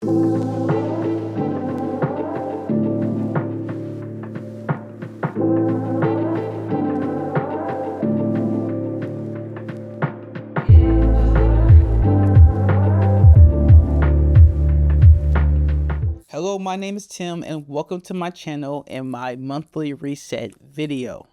Hello, my name is Tim and welcome to my channel and my monthly reset video.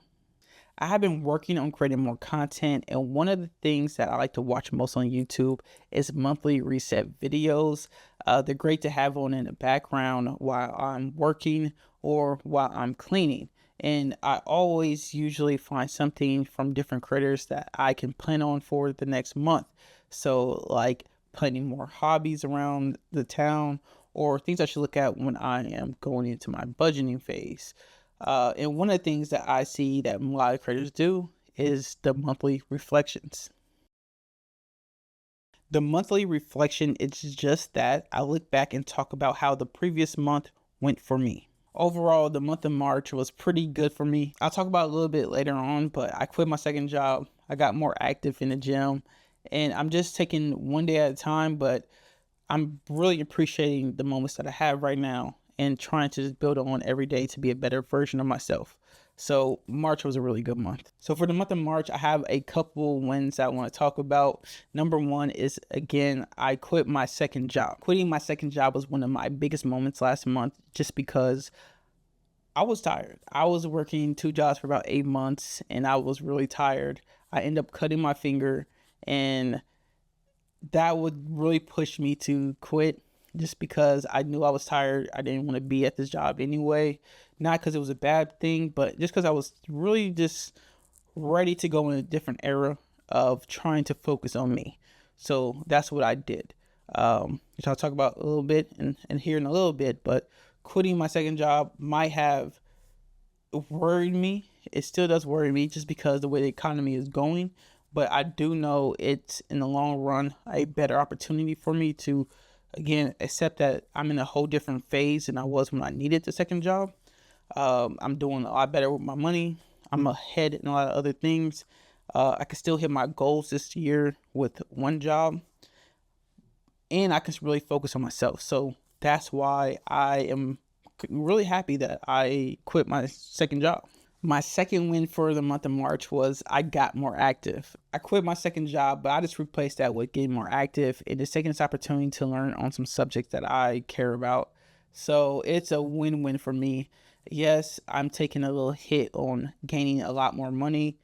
I have been working on creating more content, and one of the things that I like to watch most on YouTube is monthly reset videos. They're great to have on in the background while I'm working or while I'm cleaning. And I always usually find something from different creators that I can plan on for the next month. So like planning more hobbies around the town, or things I should look at when I am going into my budgeting phase. And one of the things that I see that a lot of creators do is the monthly reflections. The monthly reflection is just that. I look back and talk about how the previous month went for me. Overall, the month of March was pretty good for me. I'll talk about it a little bit later on, but I quit my second job. I got more active in the gym, and I'm just taking one day at a time, but I'm really appreciating the moments that I have right now and trying to just build on every day to be a better version of myself. So March was a really good month. So for the month of March, I have a couple wins I want to talk about. Number one is, again, I quit my second job. Quitting my second job was one of my biggest moments last month, just because I was tired. I was working 2 jobs for about 8 months and I was really tired. I ended up cutting my finger, and that would really push me to quit, just because I knew I was tired. I didn't want to be at this job anyway. Not because it was a bad thing, but just because I was really just ready to go in a different era of trying to focus on me. So that's what I did. Which I'll talk about a little bit and here in a little bit, but quitting my second job might have worried me. It still does worry me just because the way the economy is going. But I do know it's, in the long run, a better opportunity for me to, again, accept that I'm in a whole different phase than I was when I needed the second job. I'm doing a lot better with my money. I'm ahead in a lot of other things. I can still hit my goals this year with one job, and I can really focus on myself. So that's why I am really happy that I quit my second job. My second win for the month of March was I got more active. I quit my second job, but I just replaced that with getting more active and just taking this opportunity to learn on some subjects that I care about. So it's a win-win for me. Yes, I'm taking a little hit on gaining a lot more money,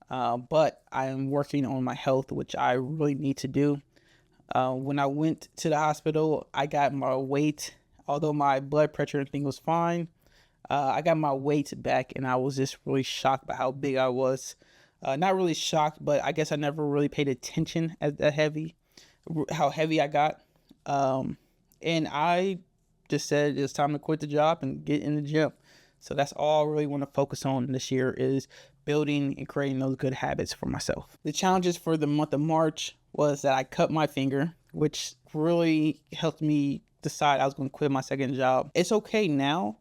but I am working on my health, which I really need to do. When I went to the hospital, I got my weight, although my blood pressure and thing was fine. I got my weight back, and I was just really shocked by how big I was. Not really shocked, but I guess I never really paid attention at how heavy I got. And I just said it's time to quit the job and get in the gym. So that's all I really want to focus on this year, is building and creating those good habits for myself. The challenges for the month of March was that I cut my finger, which really helped me decide I was going to quit my second job. It's okay now,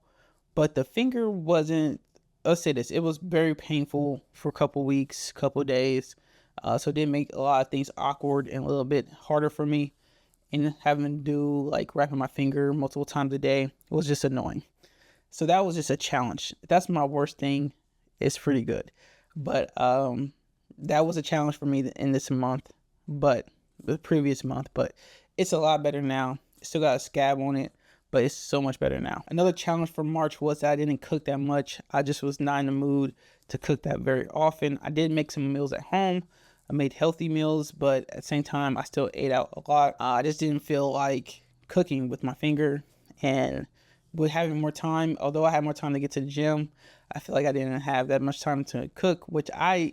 but the finger wasn't, let's say this, it was very painful for a couple weeks, couple days. So it did make a lot of things awkward and a little bit harder for me. And having to do like wrapping my finger multiple times a day was just annoying. So that was just a challenge. That's my worst thing. It's pretty good. But that was a challenge for me in this month, but the previous month. But it's a lot better now. Still got a scab on it, but it's so much better now. Another challenge for March was that I didn't cook that much. I just was not in the mood to cook that very often. I did make some meals at home. I made healthy meals, but at the same time, I still ate out a lot. I just didn't feel like cooking with my finger. And with having more time, although I had more time to get to the gym, I feel like I didn't have that much time to cook, which I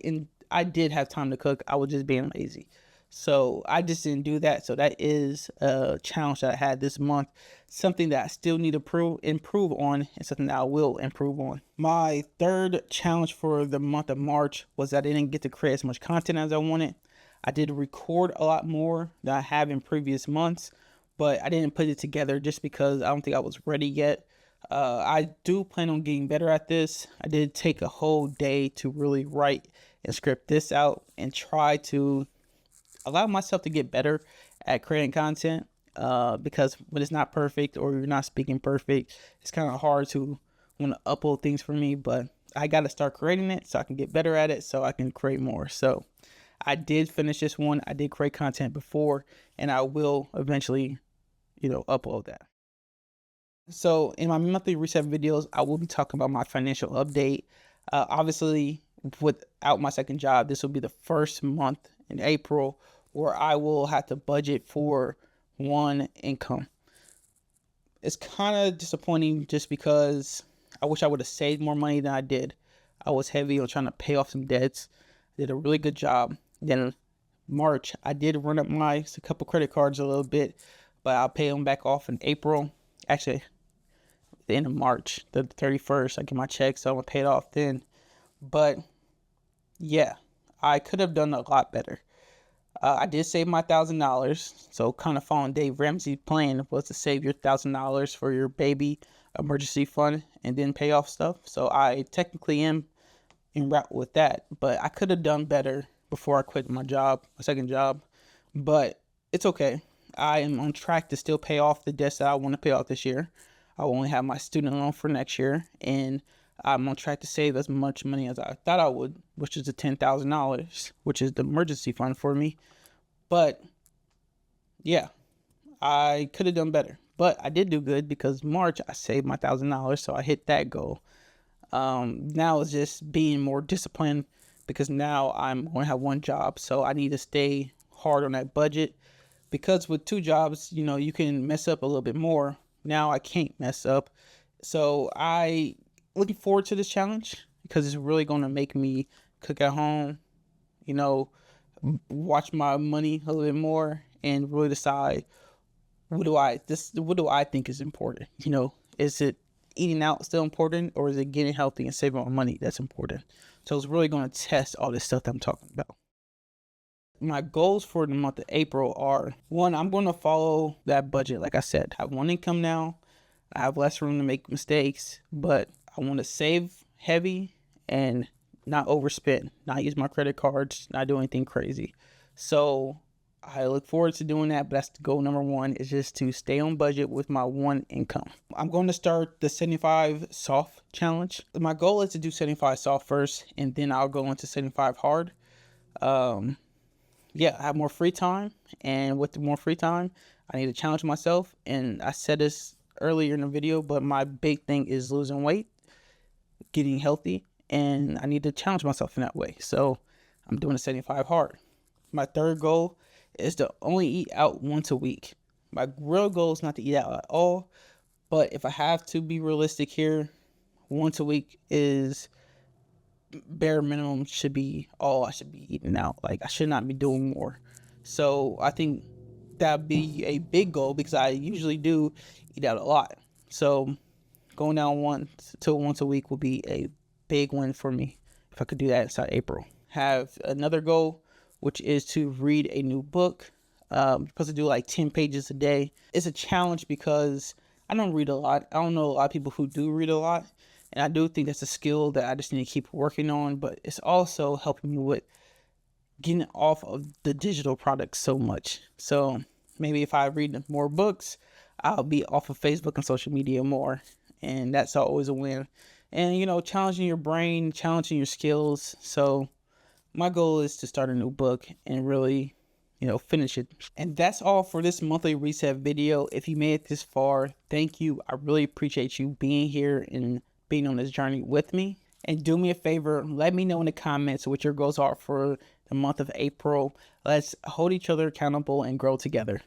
did have time to cook. I was just being lazy. So I just didn't do that. So that is a challenge that I had this month. Something that I still need to improve on, and something that I will improve on. My third challenge for the month of March was that I didn't get to create as much content as I wanted. I did record a lot more than I have in previous months, but I didn't put it together just because I don't think I was ready yet. I do plan on getting better at this. I did take a whole day to really write and script this out and try to allow myself to get better at creating content. because when it's not perfect or you're not speaking perfect, it's kind of hard to want to upload things for me. But I got to start creating it so I can get better at it, so I can create more. So I did finish this one. I did create content before, and I will eventually, upload that. So in my monthly reset videos, I will be talking about my financial update. Obviously, without my second job, this will be the first month in April where I will have to budget for one income. It's kind of disappointing just because I wish I would have saved more money than I did. I was heavy on trying to pay off some debts. I did a really good job. Then March, I did run up a couple credit cards a little bit, but I'll pay them back off in April. Actually, the end of March, the 31st, I get my check, so I'm gonna pay it off then. But yeah, I could have done a lot better. I did save my $1,000, so kind of following Dave Ramsey's plan was to save your $1,000 for your baby emergency fund and then pay off stuff. So I technically am en route with that, but I could have done better before I quit my second job. But it's okay. I am on track to still pay off the debts that I want to pay off this year. I will only have my student loan for next year, and I'm on track to save as much money as I thought I would, which is the $10,000, which is the emergency fund for me. But yeah, I could have done better, but I did do good because March I saved my $1,000, so I hit that goal. Now it's just being more disciplined because now I'm going to have one job, so I need to stay hard on that budget because with two jobs, you can mess up a little bit more. Now I can't mess up, so I looking forward to this challenge because it's really going to make me cook at home, watch my money a little bit more and really decide what do I think is important. Is it eating out still important, or is it getting healthy and saving my money that's important? So it's really going to test all this stuff that I'm talking about. My goals for the month of April are, one, I'm going to follow that budget. Like I said, I have one income now. I have less room to make mistakes, but I want to save heavy and not overspend, not use my credit cards, not do anything crazy. So I look forward to doing that, but that's the goal number one, is just to stay on budget with my one income. I'm going to start the 75 soft challenge. My goal is to do 75 soft first, and then I'll go into 75 hard. I have more free time, and with the more free time, I need to challenge myself. And I said this earlier in the video, but my big thing is losing weight, getting healthy, and I need to challenge myself in that way. So I'm doing a 75 hard. My third goal is to only eat out once a week. My real goal is not to eat out at all, but if I have to be realistic here, once a week is bare minimum, should be all I should be eating out. Like, I should not be doing more. So I think that'd be a big goal because I usually do eat out a lot. So going down once a week will be a big win for me if I could do that inside April. Have another goal, which is to read a new book. I'm supposed to do like 10 pages a day. It's a challenge because I don't read a lot. I don't know a lot of people who do read a lot. And I do think that's a skill that I just need to keep working on. But it's also helping me with getting off of the digital products so much. So maybe if I read more books, I'll be off of Facebook and social media more. And that's always a win. And, challenging your brain, challenging your skills. So my goal is to start a new book and really, finish it. And that's all for this monthly reset video. If you made it this far, thank you. I really appreciate you being here and being on this journey with me. And do me a favor, let me know in the comments what your goals are for the month of April. Let's hold each other accountable and grow together.